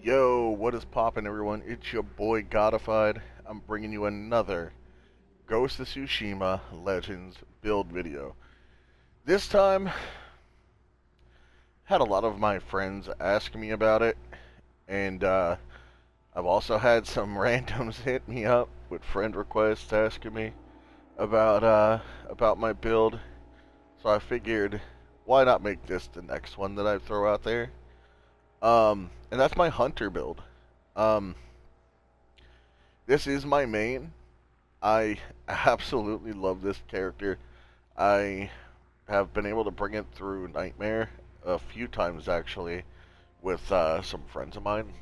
Yo, what is poppin', everyone? It's your boy Godified. I'm bringing you another Ghost of Tsushima Legends build video. This time, had a lot of my friends ask me about it, and I've also had some randoms hit me up with friend requests asking me about my build. So I figured, why not make this the next one that I throw out there? And that's my hunter build. Um, this is my main. I absolutely love this character. I have been able to bring it through Nightmare a few times actually with some friends of mine.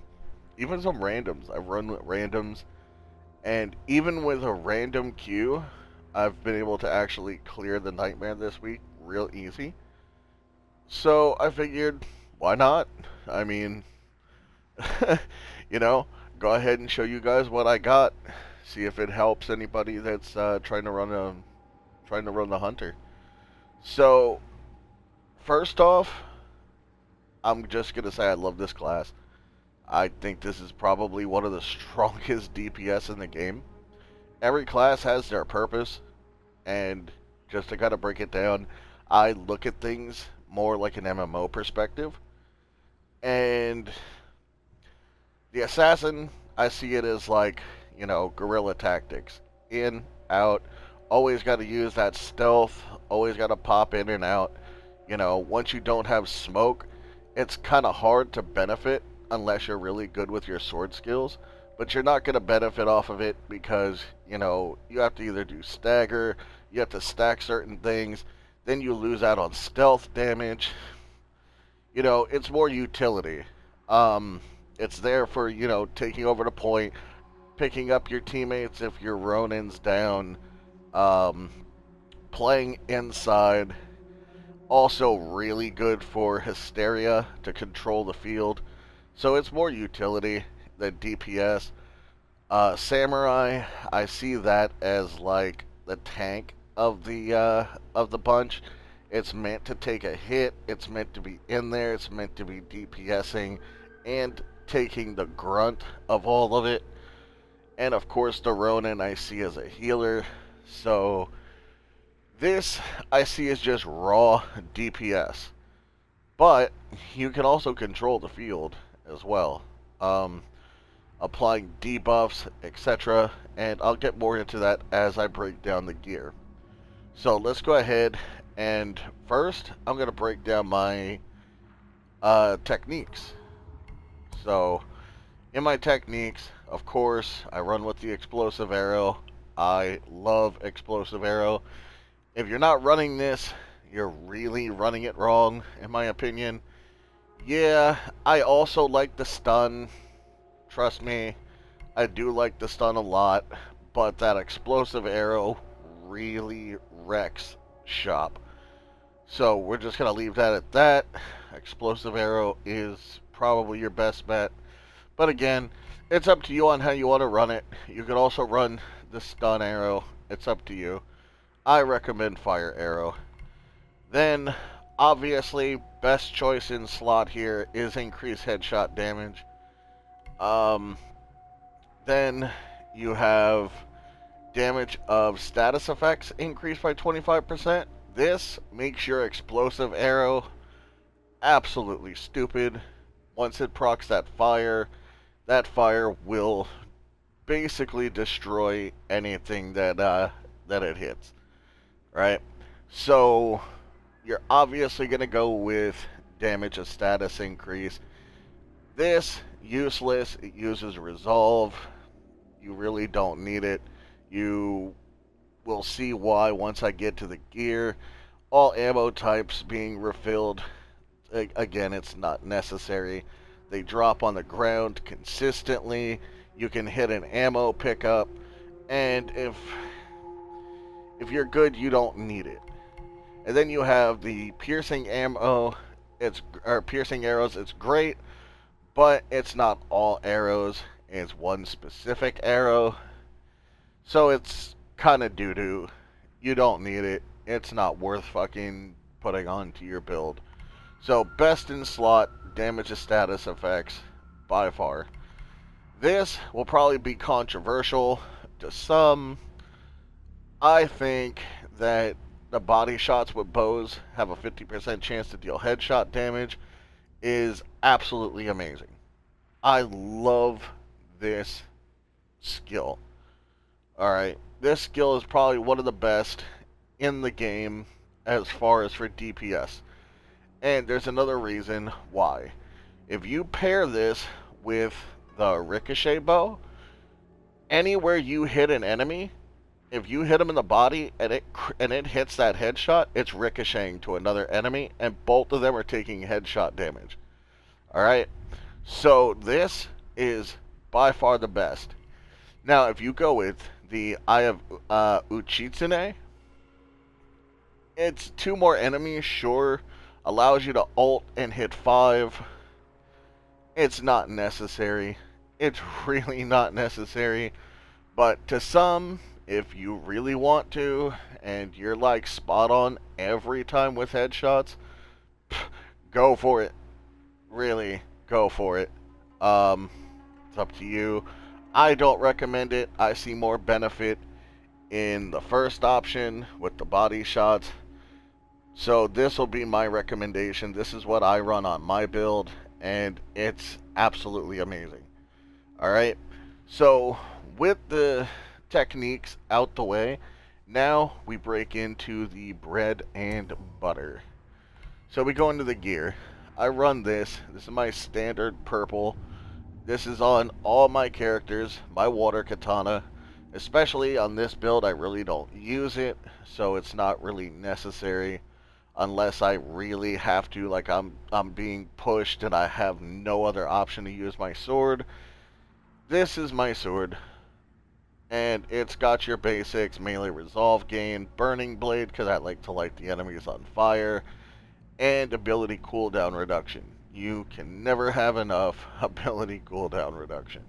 Even some randoms. I've run with randoms, and even with a random queue, I've been able to actually clear the Nightmare this week real easy. So I figured, why not? I mean, you know, go ahead and show you guys what I got. See if it helps anybody that's trying to run the hunter. So first off, I'm just gonna say I love this class. I think this is probably one of the strongest DPS in the game. Every class has their purpose, and just to kind of break it down, I look at things more like an MMO perspective. And the assassin, I see it as like, guerrilla tactics. In, out, always got to use that stealth, always got to pop in and out. Once you don't have smoke, it's kind of hard to benefit unless you're really good with your sword skills. But you're not going to benefit off of it because, you have to either do stagger, you have to stack certain things, then you lose out on stealth damage. It's more utility. It's there for, taking over the point, picking up your teammates if your Ronin's down, um, playing inside. Also really good for Hysteria to control the field. So it's more utility than DPS. Samurai, I see that as like the tank of the bunch. It's meant to take a hit. It's meant to be in there. It's meant to be DPSing and taking the grunt of all of it. And of course, the Ronin I see as a healer. So this I see as just raw DPS. But you can also control the field as well. Applying debuffs, etc. And I'll get more into that as I break down the gear. So let's go ahead and first I'm going to break down my techniques. So in my techniques, of course, I run with the explosive arrow. I love explosive arrow. If you're not running this, you're really running it wrong, in my opinion. Yeah, I also like the stun. Trust me, I do like the stun a lot, but that explosive arrow really wrecks shop. So we're just going to leave that at that. Explosive arrow is probably your best bet. But again, it's up to you on how you want to run it. You could also run the stun arrow. It's up to you. I recommend fire arrow. Then, obviously, best choice in slot here is increased headshot damage. Then you have damage of status effects increased by 25%. This makes your explosive arrow absolutely stupid. Once it procs that fire will basically destroy anything that it hits. Right? So you're obviously going to go with damage of status increase. This, useless. It uses resolve. You really don't need it. You will see why once I get to the gear. All ammo types being refilled. Again, it's not necessary. They drop on the ground consistently. You can hit an ammo pickup. And if you're good, you don't need it. And then you have the piercing ammo. Piercing arrows. It's great, but it's not all arrows. It's one specific arrow. So it's kind of doo-doo. You don't need it. It's not worth fucking putting onto your build. So best in slot, damage to status effects, by far. This will probably be controversial to some. I think that the body shots with bows have a 50% chance to deal headshot damage is absolutely amazing. I love this skill. Alright, this skill is probably one of the best in the game as far as for DPS. And there's another reason why. If you pair this with the ricochet bow, anywhere you hit an enemy, if you hit them in the body and it hits that headshot, it's ricocheting to another enemy, and both of them are taking headshot damage. Alright? So this is by far the best. Now, if you go with the Eye of Uchitsune, it's 2 more enemies, sure. Allows you to ult and hit 5. It's not necessary. It's really not necessary. But to some, if you really want to, and you're like spot on every time with headshots, go for it. Really, go for it. It's up to you. I don't recommend it. I see more benefit in the first option with the body shots. So this will be my recommendation. This is what I run on my build, and it's absolutely amazing. Alright, so with the techniques out the way, now we break into the bread and butter. So we go into the gear. I run this. This is my standard purple. This is on all my characters, my water katana. Especially on this build, I really don't use it, so it's not really necessary unless I really have to, like I'm being pushed and I have no other option to use my sword. This is my sword, and it's got your basics: melee resolve gain, burning blade because I like to light the enemies on fire, and ability cooldown reduction. You can never have enough ability cooldown reduction.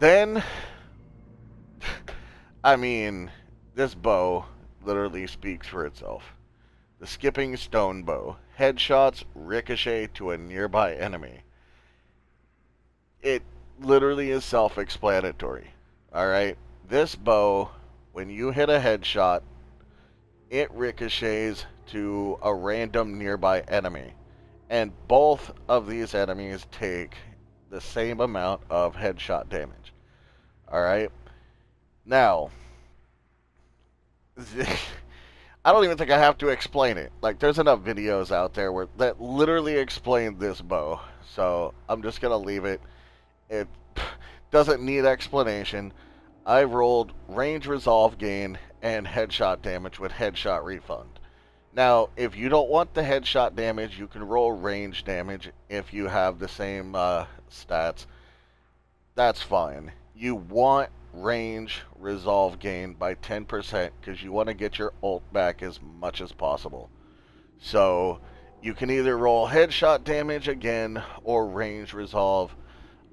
Then, I mean, this bow literally speaks for itself. The skipping stone bow. Headshots ricochet to a nearby enemy. It literally is self-explanatory. Alright? This bow, when you hit a headshot, it ricochets to a random nearby enemy. And both of these enemies take the same amount of headshot damage. Alright? Now, I don't even think I have to explain it. Like, there's enough videos out there that literally explain this bow. So, I'm just going to leave it. It doesn't need explanation. I rolled range resolve gain and headshot damage with headshot refund. Now, if you don't want the headshot damage, you can roll range damage if you have the same stats. That's fine. You want range resolve gain by 10% because you want to get your ult back as much as possible. So you can either roll headshot damage again or range resolve.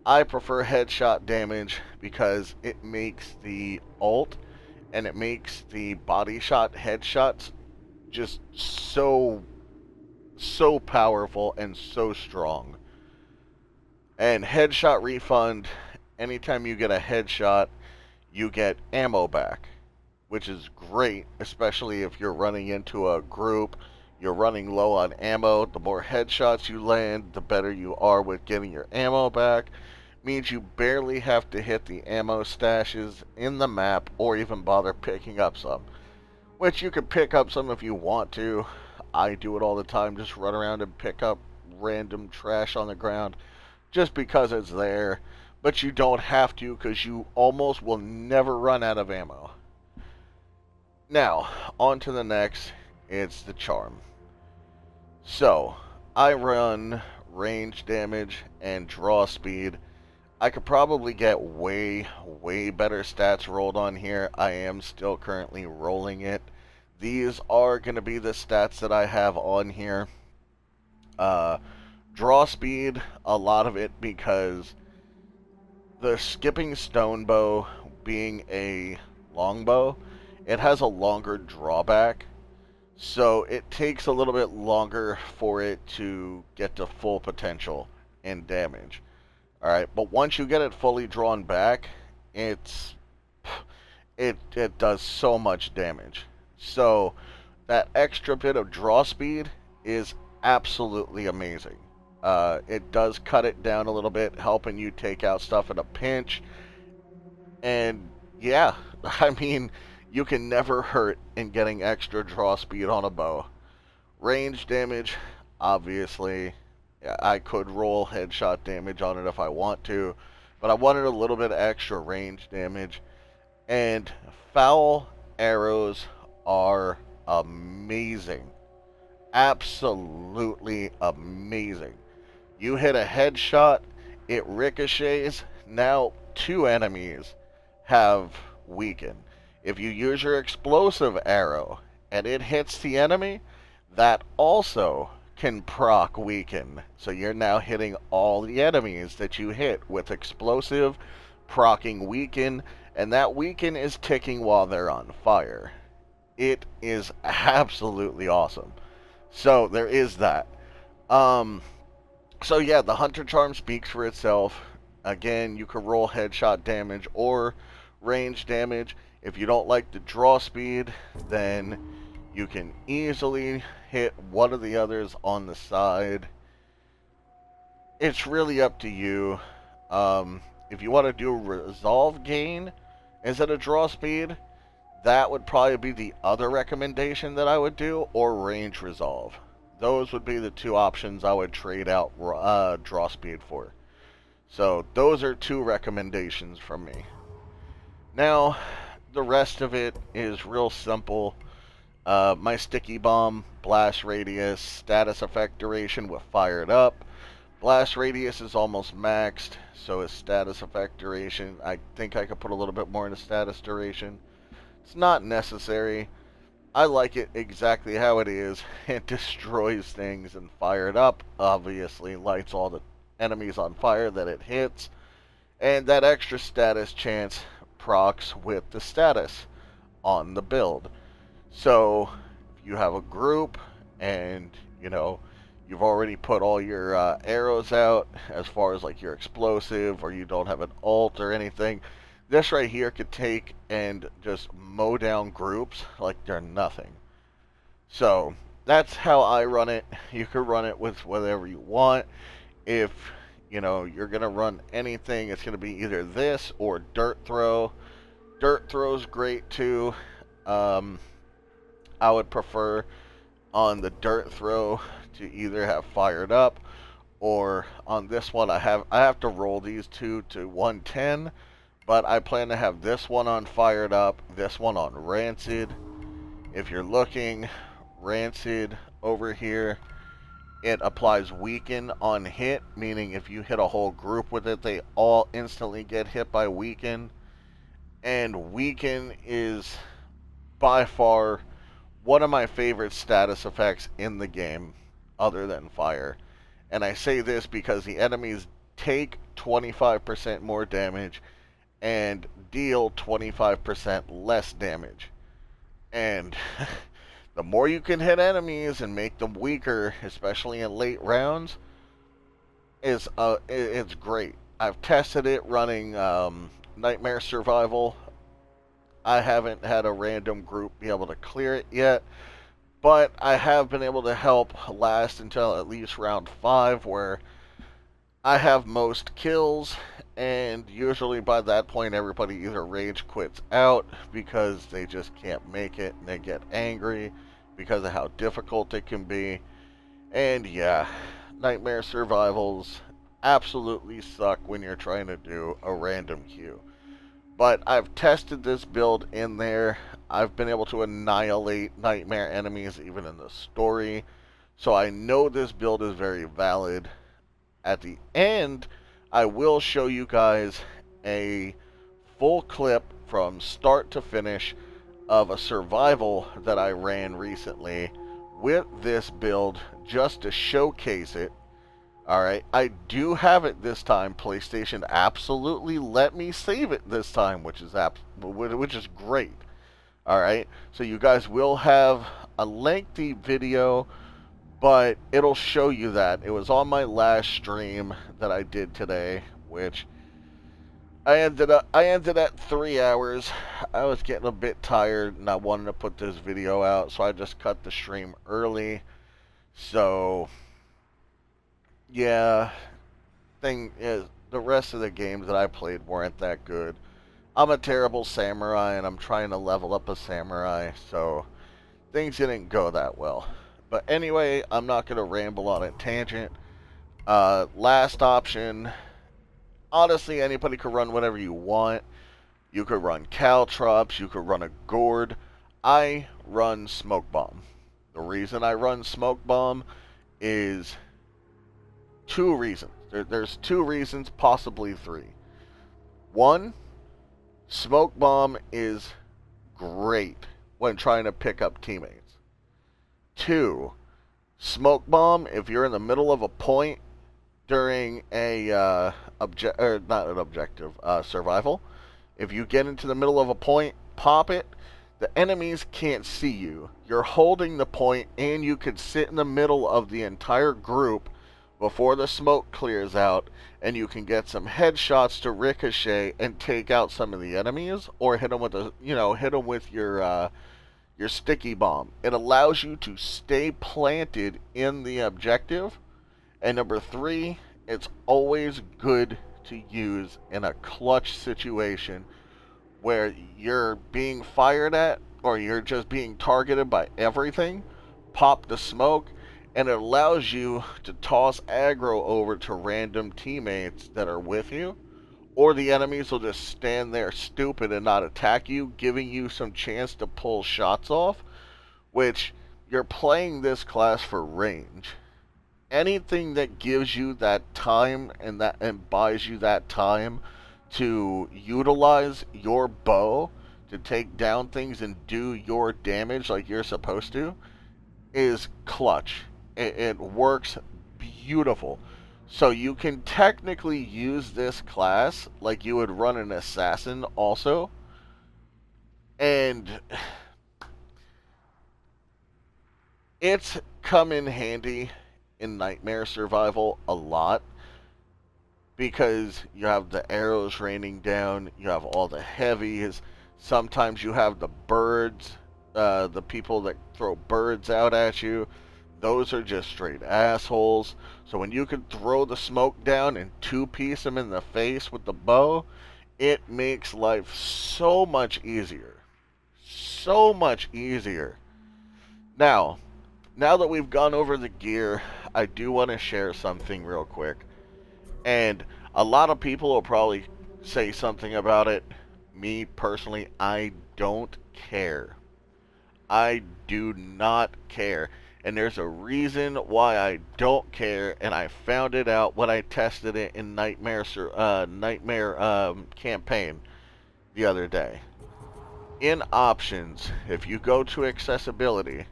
I prefer headshot damage because it makes the ult and it makes the body shot headshots just so powerful and so strong. And headshot refund, anytime you get a headshot, you get ammo back, which is great, especially if you're running into a group, you're running low on ammo. The more headshots you land, the better you are with getting your ammo back. Means you barely have to hit the ammo stashes in the map or even bother picking up some. Which you can pick up some if you want to. I do it all the time, just run around and pick up random trash on the ground just because it's there. But you don't have to because you almost will never run out of ammo. Now, on to the next. It's the charm. So, I run range damage and draw speed. I could probably get way better stats rolled on here. I am still currently rolling it. These are going to be the stats that I have on here. Draw speed, a lot of it because the skipping stone bow being a longbow, it has a longer drawback. So it takes a little bit longer for it to get to full potential in damage. Alright, but once you get it fully drawn back, it's it does so much damage. So that extra bit of draw speed is absolutely amazing. It does cut it down a little bit, helping you take out stuff in a pinch. And yeah, I mean, you can never hurt in getting extra draw speed on a bow. Range damage, obviously, I could roll headshot damage on it if I want to, but I wanted a little bit extra range damage. And foul arrows are amazing. Absolutely amazing. You hit a headshot, it ricochets. Now 2 enemies have weakened. If you use your explosive arrow and it hits the enemy, that also can proc weaken. So you're now hitting all the enemies that you hit with explosive, procking weaken, and that weaken is ticking while they're on fire. It is absolutely awesome. So there is that. Um, so yeah, the Hunter Charm speaks for itself. Again, you can roll headshot damage or range damage. If you don't like the draw speed, then you can easily hit one of the others on the side. It's really up to you. If you want to do resolve gain instead of draw speed, that would probably be the other recommendation that I would do, or range resolve. Those would be the two options I would trade out draw speed for. So those are two recommendations from me. Now, the rest of it is real simple. My sticky bomb, blast radius, status effect duration with fired up. Blast radius is almost maxed, so is status effect duration. I think I could put a little bit more into status duration. It's not necessary. I like it exactly how it is. It destroys things, and fired up obviously lights all the enemies on fire that it hits. And that extra status chance procs with the status on the build. So if you have a group and you've already put all your arrows out as far as like your explosive, or you don't have an ult or anything, this right here could take and just mow down groups like they're nothing. So that's how I run it. You can run it with whatever you want. If you're gonna run anything, it's gonna be either this or dirt throw. Dirt throw's great too. I would prefer on the dirt throw to either have fired up, or on this one I have to roll these two to 110, but I plan to have this one on fired up, this one on rancid. If you're looking, rancid over here, it applies weaken on hit, meaning if you hit a whole group with it, they all instantly get hit by weaken. And weaken is by far one of my favorite status effects in the game, other than fire. And I say this because the enemies take 25% more damage and deal 25% less damage. And the more you can hit enemies and make them weaker, especially in late rounds, it's great. I've tested it running Nightmare Survival. I haven't had a random group be able to clear it yet, but I have been able to help last until at least round 5, where I have most kills, and usually by that point everybody either rage quits out because they just can't make it and they get angry because of how difficult it can be. And yeah, Nightmare Survivals absolutely suck when you're trying to do a random queue. But I've tested this build in there. I've been able to annihilate nightmare enemies even in the story. So I know this build is very valid. At the end, I will show you guys a full clip from start to finish of a survival that I ran recently with this build just to showcase it. Alright, I do have it this time. PlayStation absolutely let me save it this time, which is great. Alright, so you guys will have a lengthy video, but it'll show you that. It was on my last stream that I did today, which I ended at 3 hours. I was getting a bit tired and I wanted to put this video out, so I just cut the stream early. So yeah, thing is, the rest of the games that I played weren't that good. I'm a terrible samurai and I'm trying to level up a samurai, so things didn't go that well. But anyway, I'm not going to ramble on a tangent. Last option. Honestly, anybody could run whatever you want. You could run caltrops, you could run a gourd. I run smoke bomb. The reason I run smoke bomb is two reasons. There's two reasons, possibly three. One, smoke bomb is great when trying to pick up teammates. Two, smoke bomb, if you're in the middle of a point during a not an objective, survival, if you get into the middle of a point, pop it, the enemies can't see you. You're holding the point and you could sit in the middle of the entire group before the smoke clears out, and you can get some headshots to ricochet and take out some of the enemies, or hit them with your sticky bomb. It allows you to stay planted in the objective. And number three, it's always good to use in a clutch situation where you're being fired at or you're just being targeted by everything. Pop the smoke, and it allows you to toss aggro over to random teammates that are with you, or the enemies will just stand there stupid and not attack you, giving you some chance to pull shots off, which you're playing this class for range. Anything that gives you that time and buys you that time to utilize your bow to take down things and do your damage like you're supposed to is clutch. It works beautiful. So you can technically use this class like you would run an assassin also. And it's come in handy in Nightmare Survival a lot, because you have the arrows raining down, you have all the heavies, sometimes you have the birds, the people that throw birds out at you. Those are just straight assholes. So when you can throw the smoke down and two-piece them in the face with the bow, it makes life so much easier. So much easier. Now that we've gone over the gear, I do want to share something real quick. And a lot of people will probably say something about it. Me, personally, I don't care. I do not care. And there's a reason why I don't care, and I found it out when I tested it in Nightmare campaign the other day. In options, if you go to accessibility,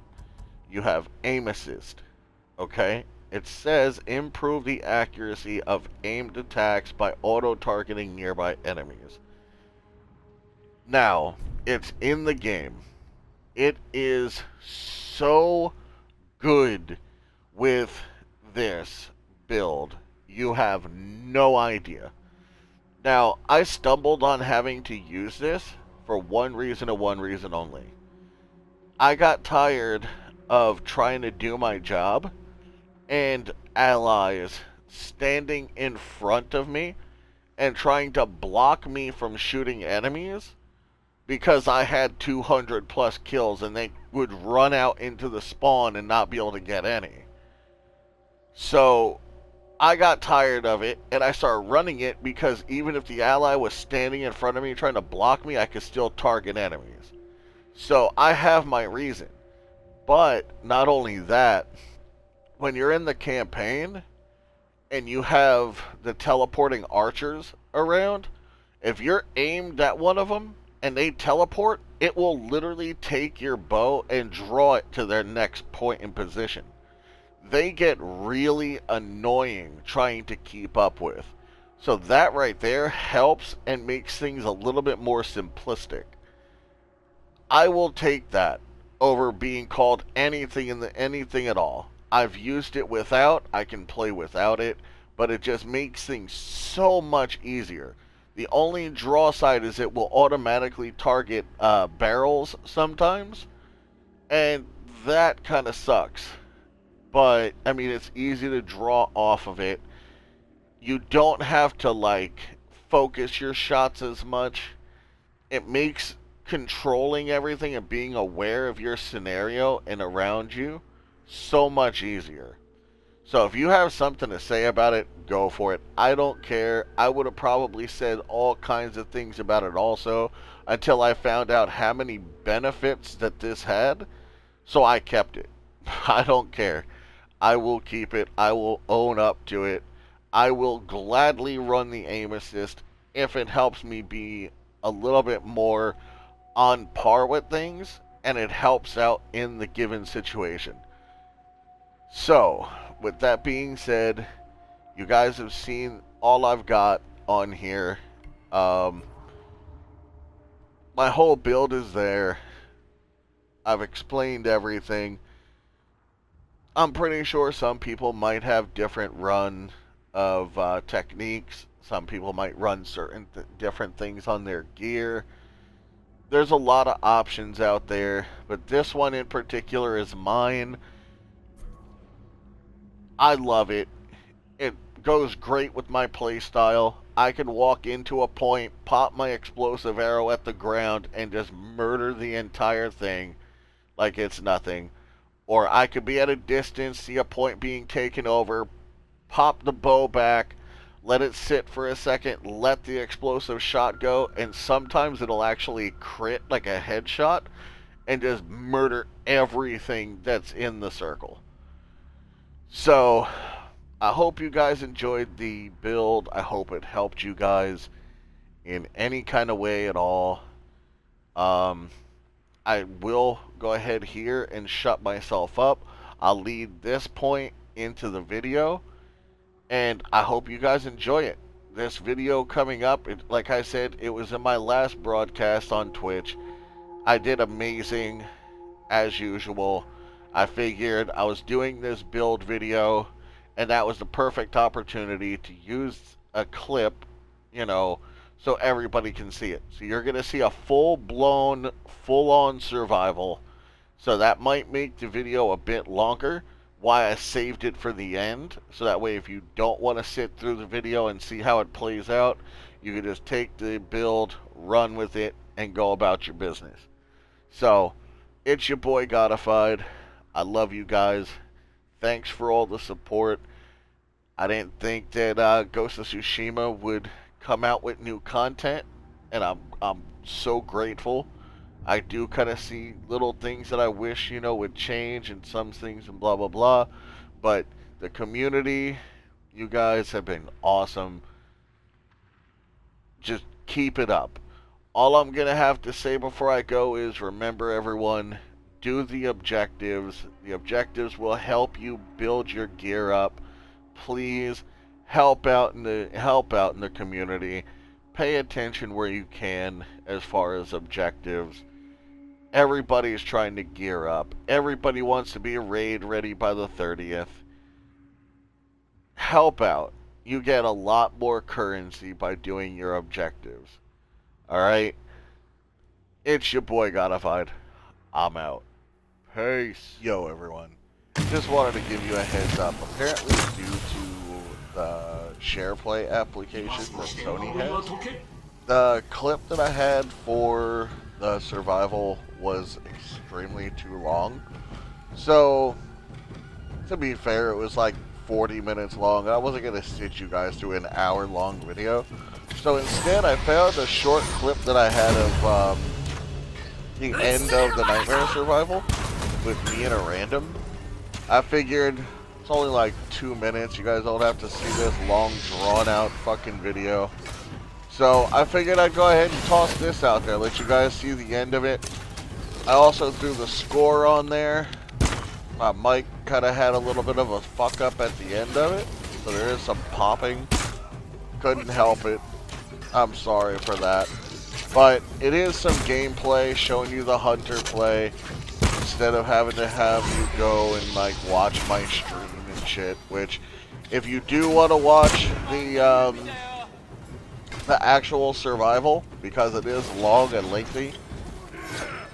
you have aim assist. Okay? It says improve the accuracy of aimed attacks by auto-targeting nearby enemies. Now, it's in the game. It is so good with this build. You have no idea. Now, I stumbled on having to use this for one reason and one reason only. I got tired of trying to do my job and allies standing in front of me and trying to block me from shooting enemies because I had 200 plus kills and they would run out into the spawn and not be able to get any. So I got tired of it and I started running it, because even if the ally was standing in front of me trying to block me, I could still target enemies. So I have my reason. But not only that, when you're in the campaign and you have the teleporting archers around, if you're aimed at one of them and they teleport, it will literally take your bow and draw it to their next point in position. They get really annoying trying to keep up with. So that right there helps and makes things a little bit more simplistic. I will take that over being called anything at all. I've used it without. I can play without it. but it just makes things so much easier. The only draw side is it will automatically target barrels sometimes, and that kind of sucks. But, I mean, it's easy to draw off of it. You don't have to, like, focus your shots as much. It makes controlling everything and being aware of your scenario and around you so much easier. So if you have something to say about it, go for it. I don't care. I would have probably said all kinds of things about it also until I found out how many benefits that this had. So I kept it. I don't care. I will keep it. I will own up to it. I will gladly run the aim assist if it helps me be a little bit more on par with things and it helps out in the given situation. So, with that being said, you guys have seen all I've got on here. My whole build is there. I've explained everything. I'm pretty sure some people might have different run of techniques. Some people might run certain different things on their gear. There's a lot of options out there, but this one in particular is mine. I love it. It goes great with my playstyle. I can walk into a point, pop my explosive arrow at the ground, and just murder the entire thing like it's nothing. Or I could be at a distance, see a point being taken over, pop the bow back, let it sit for a second, let the explosive shot go, and sometimes it'll actually crit like a headshot and just murder everything that's in the circle. So, I hope you guys enjoyed the build. I hope it helped you guys in any kind of way at all. I will go ahead here and shut myself up. I'll lead this point into the video, and I hope you guys enjoy it. This video coming up, like I said, it was in my last broadcast on Twitch. I did amazing, as usual. I figured I was doing this build video, and that was the perfect opportunity to use a clip, you know, so everybody can see it. So you're going to see a full-blown, full-on survival. So that might make the video a bit longer. Why I saved it for the end. So that way if you don't want to sit through the video and see how it plays out, you can just take the build, run with it, and go about your business. So, it's your boy Godified. I love you guys. Thanks for all the support. I didn't think that Ghost of Tsushima would come out with new content, and I'm so grateful. I do kind of see little things that I wish, you know, would change and some things and blah blah blah, but the community, you guys have been awesome. Just keep it up. All I'm gonna have to say before I go is remember, everyone, do the objectives. The objectives will help you build your gear up. Please help out in the community. Pay attention where you can as far as objectives. Everybody's trying to gear up. Everybody wants to be raid ready by the 30th. Help out. You get a lot more currency by doing your objectives. Alright? It's your boy Godified. I'm out. Peace. Yo, everyone. Just wanted to give you a heads up. Apparently, due to the SharePlay application that Sony has, the clip that I had for the survival was extremely too long. So, to be fair, it was like 40 minutes long. I wasn't going to sit you guys through an hour-long video. So instead, I found a short clip that I had of the end of the Nightmare Survival with me and a random. I figured it's only like 2 minutes. You guys don't have to see this long, drawn-out fucking video. So I figured I'd go ahead and toss this out there, let you guys see the end of it. I also threw the score on there. My mic kind of had a little bit of a fuck up at the end of it, so there is some popping. Couldn't help it. I'm sorry for that. But it is some gameplay showing you the hunter play. instead of having to have you go and like watch my stream and shit. Which, if you do want to watch the actual survival, because it is long and lengthy,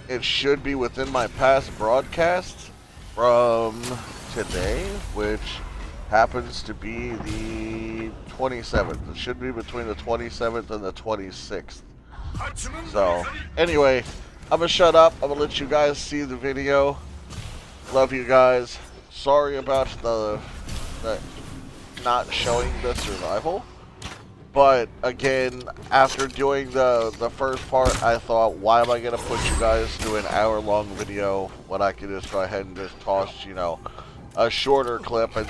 it should be within my past broadcasts from today, which happens to be the 27th. It should be between the 27th and the 26th. So, anyway, I'm gonna shut up. I'm gonna let you guys see the video. Love you guys. Sorry about the not showing the survival. But again, after doing the first part, I thought, why am I gonna put you guys through an hour-long video when I could just go ahead and just toss, you know, a shorter clip and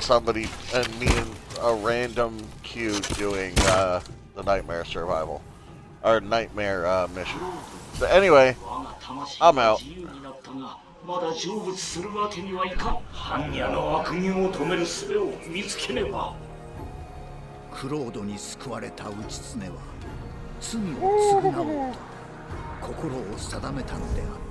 me and a random Q doing the nightmare survival or nightmare mission. So anyway, I'm out. まだ成仏するわけにはいかん。般若の悪行を止める術を見つけねば。クロードに救われた内常は罪を償おうと心を定めたのであった。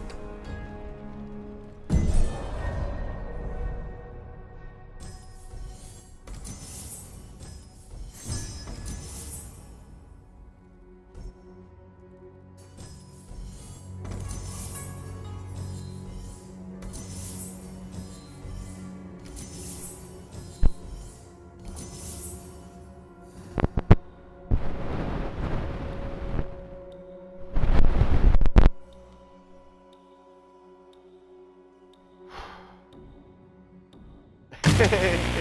Hehehe